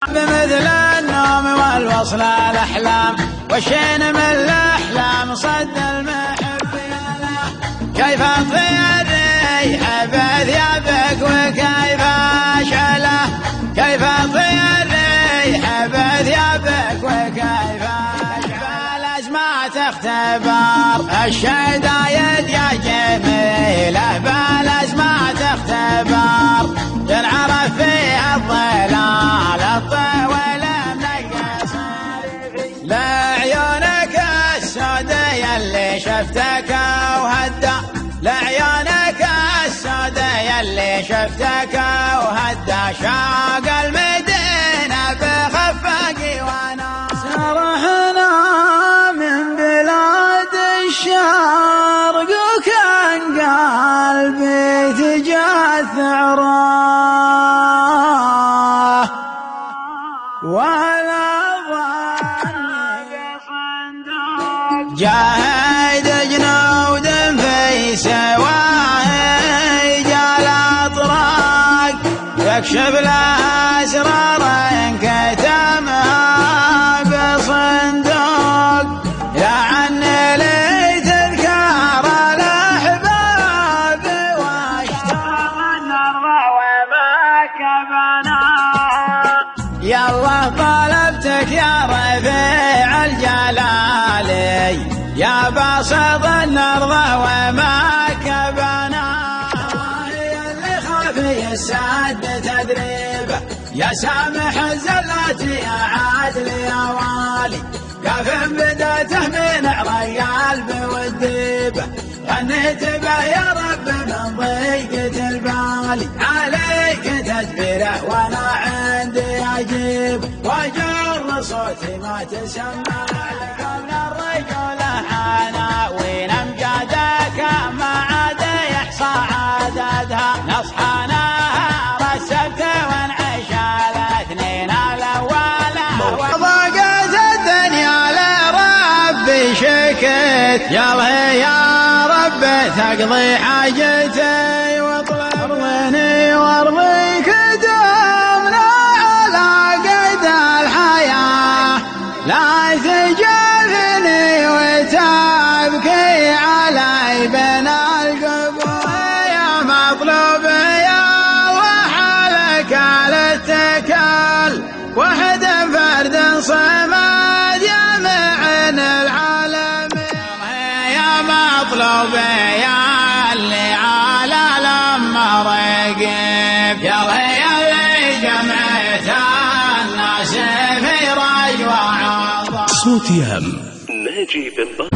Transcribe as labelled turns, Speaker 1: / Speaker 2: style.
Speaker 1: بمثل النوم والوصل الأحلام والشين من الأحلام صد المحبين له. كيف أطفي الريح بثيابك وكيف أشعله، كيف أطفي الريح بثيابك وكيف أشعله. الأزمات اختبار الشدايد يا جميلة، بالأزمات اختبار ينعرف فيها الظلال الطويل منقص. لعيونك السوداء اللي شفتك وهدى، لعيونك السوداء اللي شفتك وهدى. شاق المدينة بخفقي وانا سرحنا من بلاد الشرق، وكان قلبي تجاثر ولا ظني صندوق. جاهد جنود في سواه جال اطراق، يكشف الاسرار كتمها بصندوق. لعن لي تذكار الاحباب واشتاق النرضى وما كبنا. يا الله طلبتك يا رفيع الجلال، يا باسط النرضى وما كبنا. يا اللي خافي السعد تدريبه، يا سامح الزلات يا عادل يا والي. كيف بداته من عري البوديبه، غنيت به يا رب من ضيقة البالي. عليك تدبيره وانا عندي اجيب، واجر صوتي ما تسمع لك من الرجل عناوين امجادك ما عاد يحصى عددها. نصحاناها السبت ونعيش الاثنين الاولى، وضاقت الدنيا لربي شكيت. يلا يا رب تقضي حاجتي واطلب ارضني وارضيك دومنا على قيد الحياة. لا تجافني وتبكي علي بين القبور. يا مطلوب يا الله عليك على التكال، وحد فرد صمد يمع العالمين. يا مطلوب يا اللي على لما رقيب، يا اللي جمعت الناس في رجوع.
Speaker 2: صوت يام ناجي بن